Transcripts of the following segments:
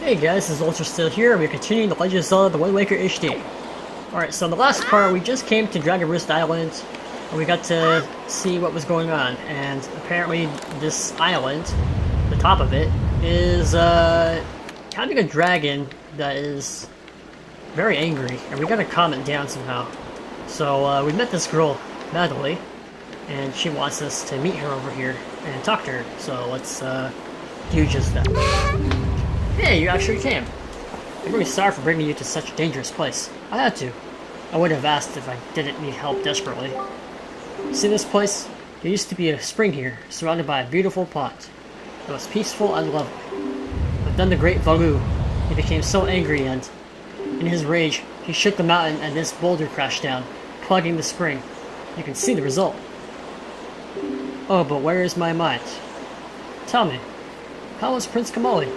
Hey guys, this is Ultrasteel here, and we're continuing the Legend of Zelda The Wind Waker HD. Alright, so in the last part, we just came to Dragon Roost Island, and we got to see what was going on, and apparently this island, the top of it, is having a dragon that is very angry, and we gotta calm it down somehow. So we met this girl, Madeline, and she wants us to meet her over here and talk to her, so let's do just that. Hey, you actually came. I'm really sorry for bringing you to such a dangerous place. I had to. I would have asked if I didn't need help desperately. See this place? There used to be a spring here, surrounded by a beautiful pond. It was peaceful and lovely. But then the great Valu, he became so angry and, in his rage, he shook the mountain and this boulder crashed down, plugging the spring. You can see the result. Oh, but where is my mind? Tell me, how was Prince Kamali?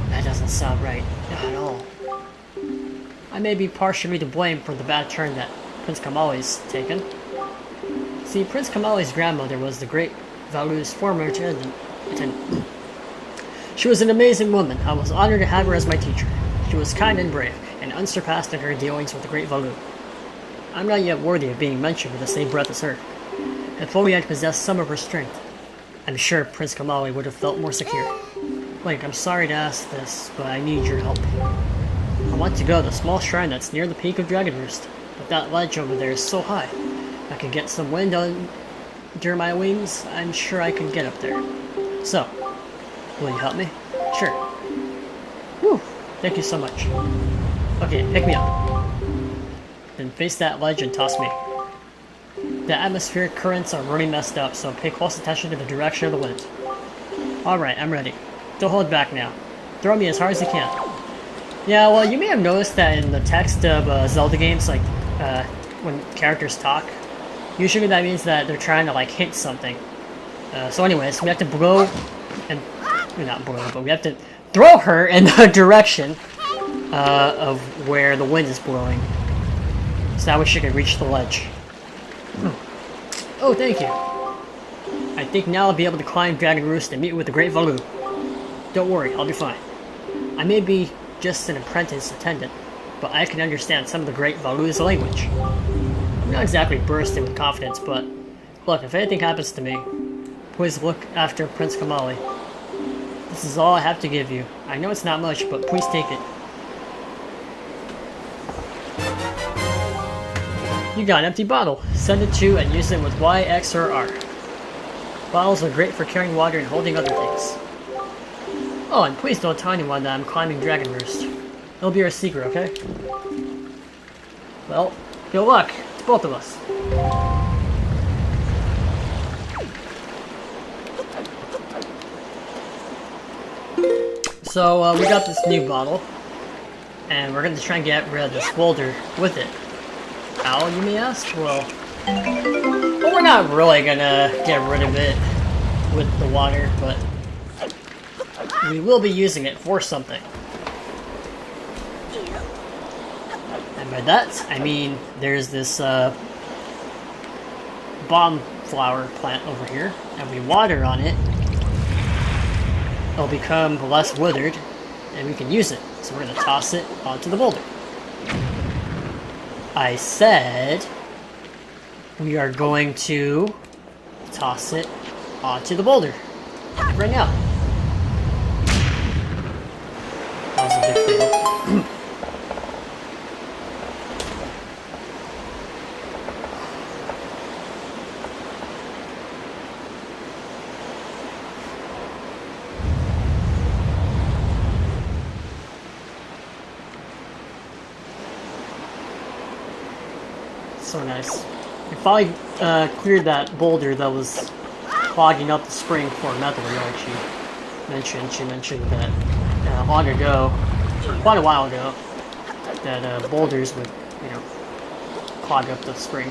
That doesn't sound right, not at all. I may be partially to blame for the bad turn that Prince Kamali's taken. See, Prince Kamali's grandmother was the great Valu's former attendant. She was an amazing woman. I was honored to have her as my teacher. She was kind and brave, and unsurpassed in her dealings with the great Valu. I'm not yet worthy of being mentioned with the same breath as her. If only I'd possessed some of her strength, I'm sure Prince Kamali would have felt more secure. Link, I'm sorry to ask this, but I need your help. I want to go to the small shrine that's near the peak of Dragon Roost, but that ledge over there is so high. If I could get some wind under my wings, I'm sure I could get up there. So, will you help me? Sure. Whew, thank you so much. Okay, pick me up. Then face that ledge and toss me. The atmospheric currents are really messed up, so pay close attention to the direction of the wind. Alright, I'm ready. Don't hold back now. Throw me as hard as you can. Yeah, well, you may have noticed that in the text of Zelda games, like, when characters talk, usually that means that they're trying to, like, hint something. So anyways, we have to blow, and, not blow, but we have to throw her in the direction of where the wind is blowing. So that way she can reach the ledge. Oh, thank you. I think now I'll be able to climb Dragon Roost and meet with the Great Valu. Don't worry, I'll be fine. I may be just an apprentice attendant, but I can understand some of the Great Valu's language. I'm not exactly bursting with confidence, but look, if anything happens to me, please look after Prince Kamali. This is all I have to give you. I know it's not much, but please take it. You got an empty bottle. Send it to and use it with Y, X, or R. Bottles are great for carrying water and holding other things. Oh, and please don't tell anyone that I'm climbing Dragon Roost. It'll be our secret, okay? Well, good luck to both of us. So, we got this new bottle, and we're going to try and get rid of this boulder with it. How, you may ask? Well, we're not really gonna get rid of it with the water, but we will be using it for something. And by that, I mean there's this bomb flower plant over here, and we water on it. It'll become less withered, and we can use it. So we're gonna toss it onto the boulder. I said we are going to toss it onto the boulder right now. That was a big fail. So nice. We finally cleared that boulder that was clogging up the spring for Madeline, like she mentioned. She mentioned that long ago, quite a while ago, that boulders would, clog up the spring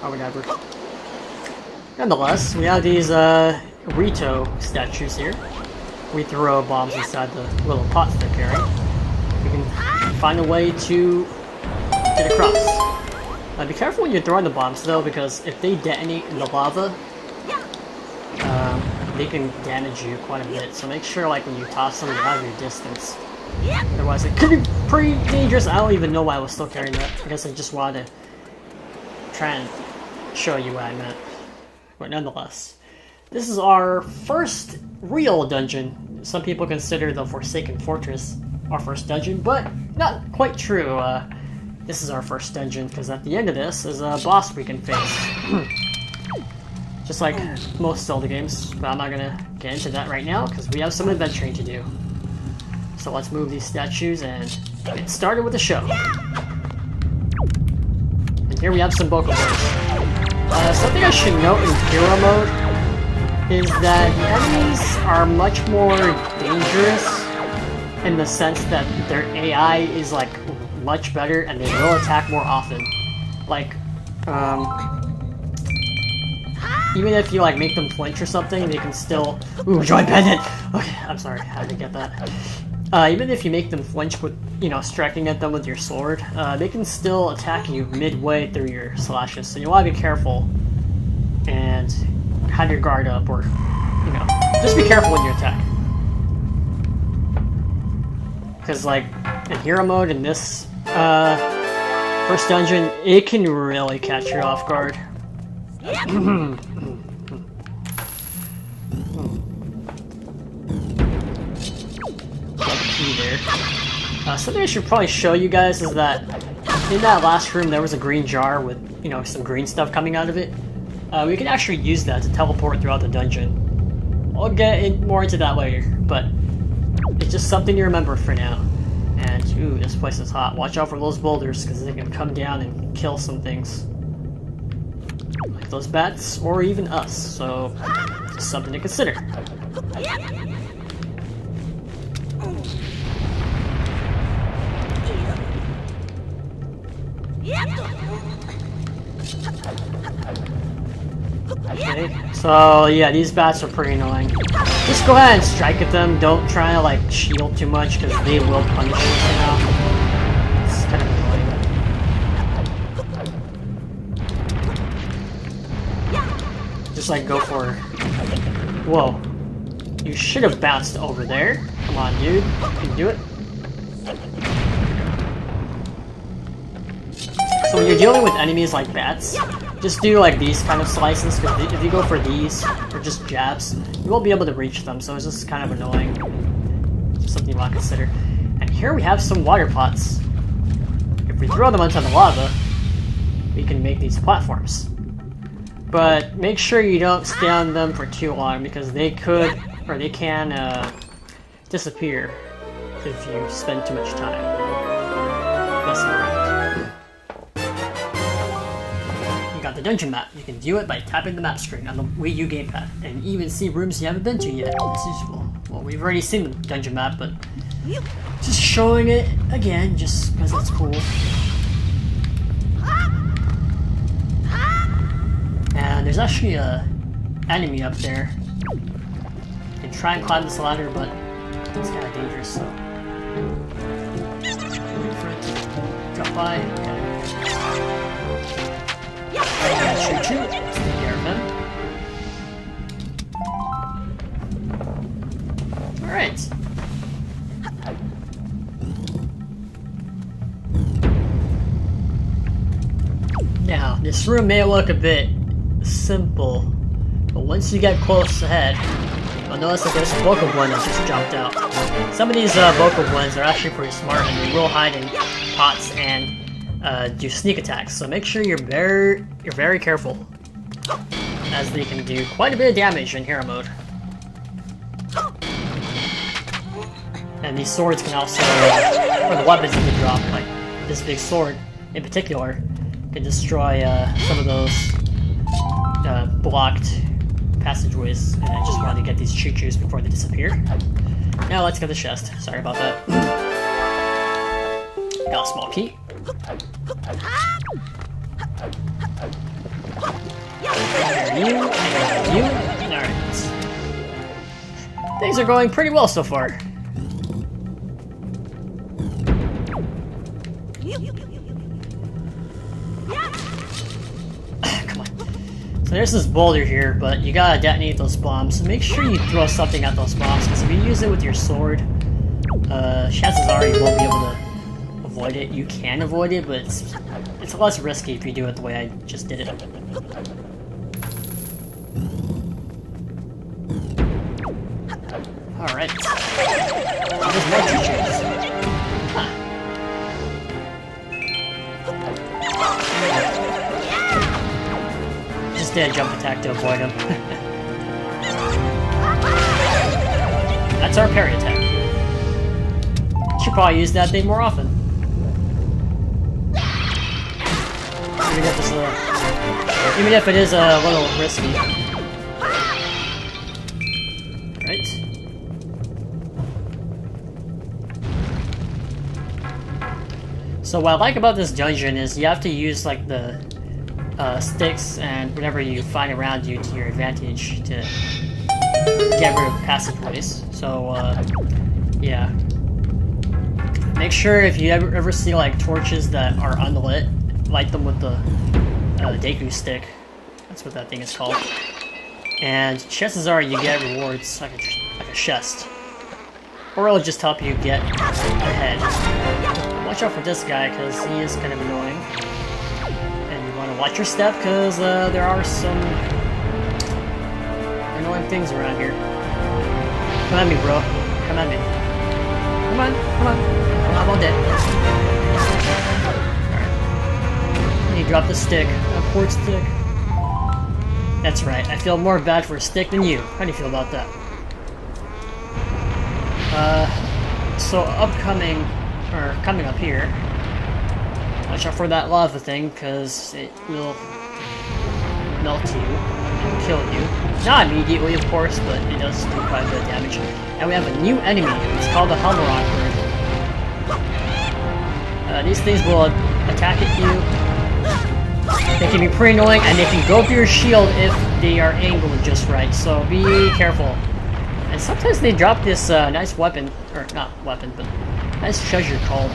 or whatever. Nonetheless, we have these Rito statues here. We throw bombs inside the little pots they're carrying. We can find a way to get across. Be careful when you're throwing the bombs, though, because if they detonate in the lava, they can damage you quite a bit. So make sure, like, when you toss them, you have your distance. Otherwise, it could be pretty dangerous. I don't even know why I was still carrying that. I guess I just wanted to try and show you what I meant. But nonetheless, this is our first real dungeon. Some people consider the Forsaken Fortress our first dungeon, but not quite true. This is our first dungeon, because at the end of this is a boss we can face. Just like most Zelda games, but I'm not gonna get into that right now, because we have some adventuring to do. So let's move these statues and get started with the show. And here we have some Boko Boys. Something I should note in hero mode is that the enemies are much more dangerous in the sense that their AI is like much better and they will attack more often. Like, even if you like make them flinch or something, they can still... Ooh, joy pendant! Okay, I'm sorry, I had to get that. Even if you make them flinch with, you know, striking at them with your sword, they can still attack you midway through your slashes, so you want to be careful and have your guard up, or, you know, just be careful when you attack. Because, like, in hero mode, in this first dungeon, it can really catch you off guard. There. Something I should probably show you guys is that in that last room there was a green jar with, you know, some green stuff coming out of it. We can actually use that to teleport throughout the dungeon. I'll get more into that later, but it's just something to remember for now. And, ooh, this place is hot. Watch out for those boulders, because they can come down and kill some things. Like those bats, or even us, so just something to consider. Okay, so yeah, these bats are pretty annoying. Just go ahead and strike at them. Don't try to like shield too much, because they will punish you somehow. It's kind of annoying. Just like go for... Whoa. You should have bounced over there. Come on, dude. You can do it. So when you're dealing with enemies like bats, just do like these kind of slices, because if you go for these, or just jabs, you won't be able to reach them, so it's just kind of annoying. Just something you want to consider. And here we have some water pots. If we throw them onto the lava, we can make these platforms. But make sure you don't stay on them for too long, because they could, or they can, disappear if you spend too much time messing around. Got the dungeon map. You can view it by tapping the map screen on the Wii U gamepad, and even see rooms you haven't been to yet, as usual. Well, we've already seen the dungeon map, but just showing it again, just because it's cool. And there's actually a enemy up there. You can try and climb this ladder, but it's kind of dangerous, so... Wait for it to drop by. Okay. Shoot you. Let's take care of him. Alright. Now, this room may look a bit simple, but once you get close ahead, you'll notice that there's a Boko Blend that just jumped out. Some of these Boko Blends are actually pretty smart, and they will hide in pots and do sneak attacks, so make sure you're very careful, as they can do quite a bit of damage in hero mode. And these swords can also, or the weapons you can drop, like this big sword in particular, can destroy some of those blocked passageways. And I just wanted to get these choo-choos before they disappear. Now let's get the chest. Sorry about that. Got a small key. You. Alright. Things are going pretty well so far. Come on. So there's this boulder here, but you gotta detonate those bombs. So make sure you throw something at those bombs, because if you use it with your sword, chances are you won't be able to avoid it. You can avoid it, but it's less risky if you do it the way I just did it. Alright. There's more teachers. Huh. Just did a jump attack to avoid him. That's our parry attack. Should probably use that thing more often. Even if it is a little risky. Right. So what I like about this dungeon is you have to use like the sticks and whatever you find around you to your advantage to get rid of passageways. So yeah. Make sure if you ever see like torches that are unlit, light them with the Deku stick. That's what that thing is called. And chances are you get rewards like a chest. Or it'll just help you get ahead. Watch out for this guy because he is kind of annoying. And you want to watch your step because there are some annoying things around here. Come at me, bro. Come at me. Come on, come on. I'm all dead. Alright. You drop the stick. A port stick. That's right. I feel more bad for a stick than you. How do you feel about that? So upcoming, or coming up here, watch out for that lava thing, because it will melt you and kill you. Not immediately, of course, but it does do quite a bit of damage. And we have a new enemy. It's called the Hammerock bird. These things will attack at you. They can be pretty annoying, and they can go through your shield if they are angled just right, so be careful. And sometimes they drop this nice weapon, or not weapon, but nice treasure called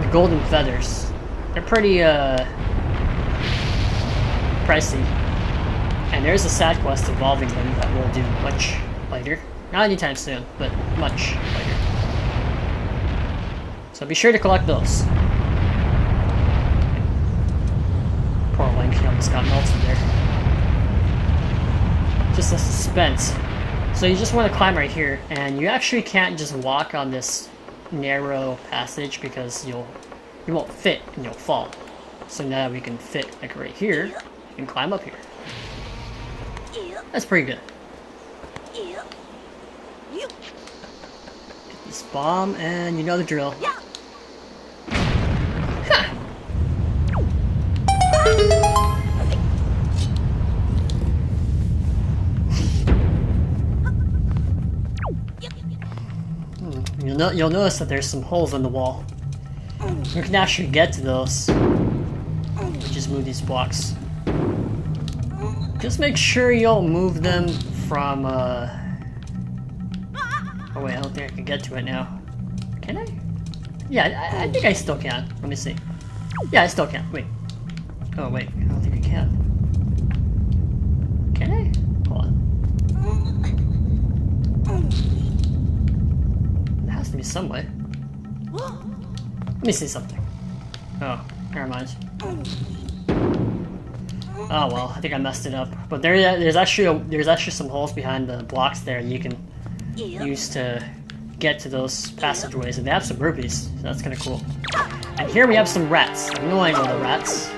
the golden feathers. They're pretty pricey. And there's a side quest involving them that we'll do much later. Not anytime soon, but much later. So be sure to collect those. Poor Link, he almost got melted there. Just a suspense. So you just want to climb right here, and you actually can't just walk on this narrow passage because you won't fit and you'll fall. So now we can fit like right here, you can climb up here. That's pretty good. Get this bomb, and you know the drill. You'll notice that there's some holes in the wall. You can actually get to those. Just move these blocks. Just make sure you don't move them from, oh wait, I don't think I can get to it now. Can I? Yeah, I think I still can. Let me see. Yeah, I still can. Wait. Oh wait, I don't think I can. Can I? Hold on. There has to be some way. Let me see something. Oh, never mind. Oh well, I think I messed it up. But there's actually some holes behind the blocks there you can use to get to those passageways, and they have some rupees, so that's kind of cool. And here we have some rats. Annoying little rats.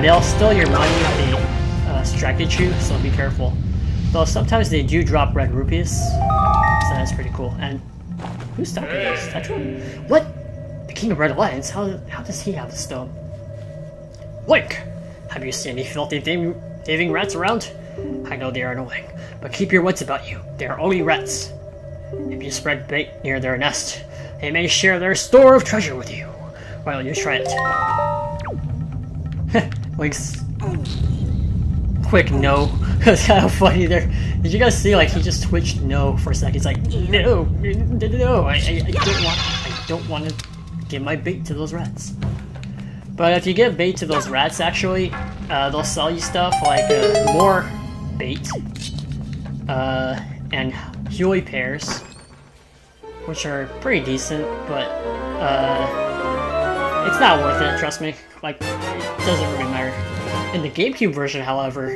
They'll steal your money if they strike at you, so be careful. Though sometimes they do drop red rupees, so that's pretty cool. And who's talking to this? Tetra? What? The King of Red Alliance? How does he have the stone? Link! Have you seen any filthy thieving rats around? I know they are annoying, but keep your wits about you. They are only rats. If you spread bait near their nest, they may share their store of treasure with you. Why don't you try it? Link's quick no. That's kind of funny there. Did you guys see, like, he just twitched no for a second? He's like, no, I don't want to give my bait to those rats. But if you give bait to those rats, actually, they'll sell you stuff like more bait and Huey pears, which are pretty decent, but it's not worth it, trust me. Like, it doesn't really matter. In the GameCube version, however,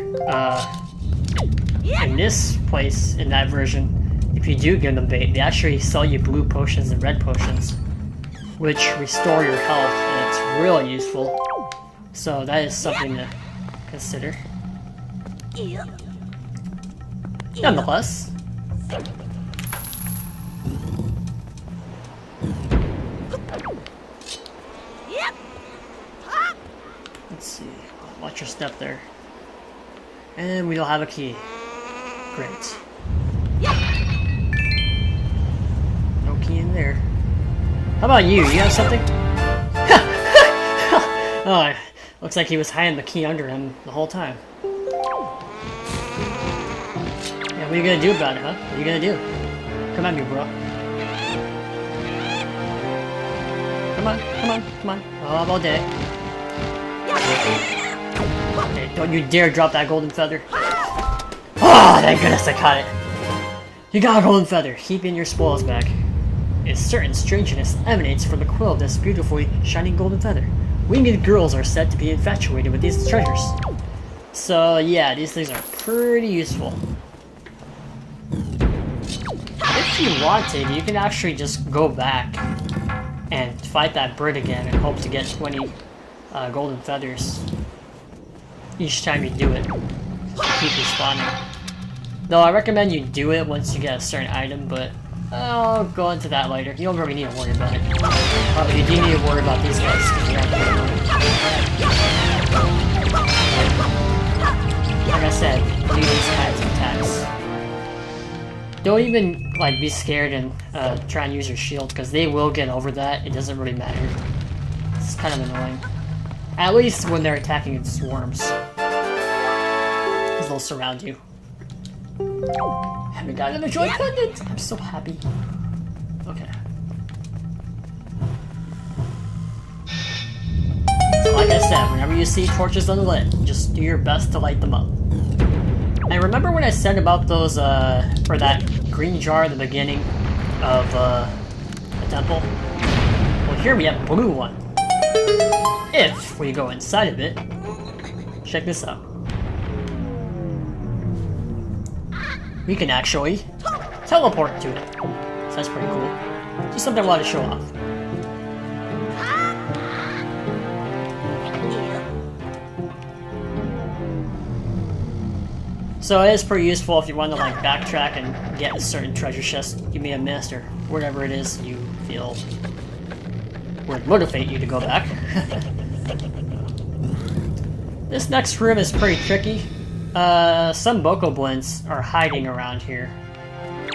in this place, in that version, if you do give them bait, they actually sell you blue potions and red potions, which restore your health, and it's really useful. So that is something to consider. Nonetheless. Let's see. Watch your step there. And we don't have a key. Great. No key in there. How about you? You have something? Oh, looks like he was hiding the key under him the whole time. Yeah, what are you gonna do about it, huh? What are you gonna do? Come at me, bro. Come on, come on, come on. Oh, all day. Okay, don't you dare drop that golden feather. Oh, thank goodness I caught it. You got a golden feather. Keep in your spoils back. A certain strangeness emanates from the quill of this beautifully shining golden feather. Winged girls are said to be infatuated with these treasures. So yeah, these things are pretty useful. If you wanted, you can actually just go back and fight that bird again and hope to get 20 golden feathers each time you do it. Keep respawning. Though I recommend you do it once you get a certain item, but I'll go into that later. You don't really need to worry about it. But you do need to worry about these guys. Like I said, do these kinds of attacks. Don't even like be scared and try and use your shield, because they will get over that. It doesn't really matter. It's kind of annoying. At least when they're attacking in swarms. Because they'll surround you. Haven't gotten a joy pendant! I'm so happy. Okay. So like I said, whenever you see torches unlit, just do your best to light them up. And remember when I said about those, or that green jar at the beginning of, the temple? Well, here we have a blue one. If we go inside of it, check this out. We can actually teleport to it. So that's pretty cool. Just something I wanted to show off. So it is pretty useful if you want to like backtrack and get a certain treasure chest you may have missed, or whatever it is you feel would motivate you to go back. This next room is pretty tricky. Some bokoblins are hiding around here.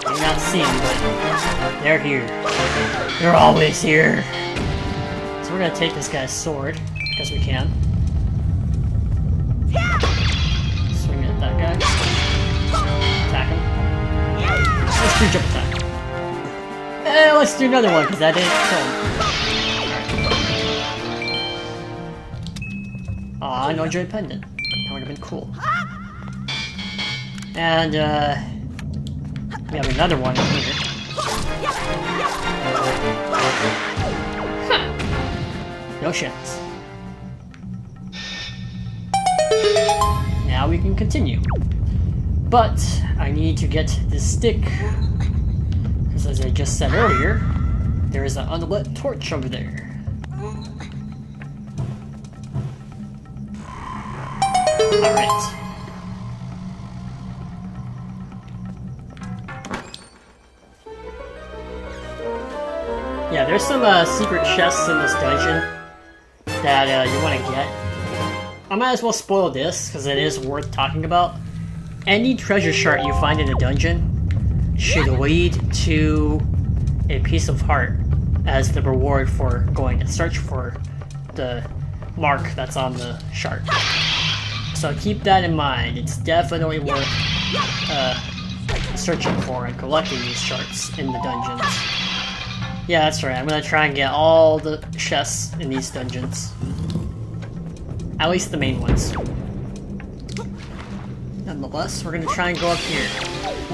You're not seeing, but they're here. They're always here. So we're gonna take this guy's sword, because we can. Swing at that guy. Attack him. Let's do jump attack. Let's do another one, because that didn't kill him. Aw, no joy pendant. That would have been cool. And, we have another one in here. Huh. No chance. Now we can continue. But, I need to get this stick. Because as I just said earlier, there is an unlit torch over there. Alright. Yeah, there's some secret chests in this dungeon that you want to get. I might as well spoil this, because it is worth talking about. Any treasure shard you find in a dungeon should lead to a piece of heart as the reward for going to search for the mark that's on the shard. So keep that in mind. It's definitely worth searching for and collecting these shards in the dungeons. Yeah, that's right. I'm gonna try and get all the chests in these dungeons. At least the main ones. Nonetheless, we're gonna try and go up here.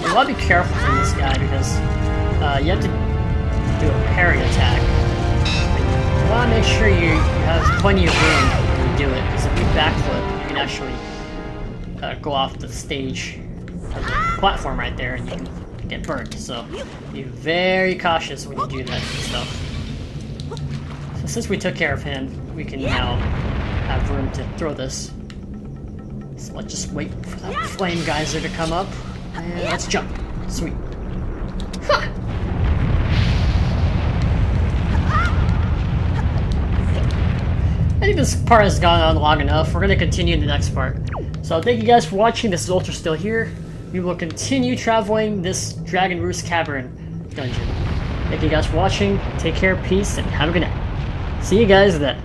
You wanna be careful from this guy because you have to do a parry attack. You wanna make sure you have plenty of room when you do it, because if you backflip, you can actually go off the stage, or the platform right there, and you can get burned. So be very cautious when you do that stuff. So since we took care of him, we can now have room to throw this. So let's just wait for that flame geyser to come up, and let's jump. Sweet. Huh. I think this part has gone on long enough. We're going to continue in the next part. So thank you guys for watching. This is Ultrasteel here. We will continue traveling this Dragon Roost Cavern dungeon. Thank you guys for watching. Take care, peace, and have a good night. See you guys then.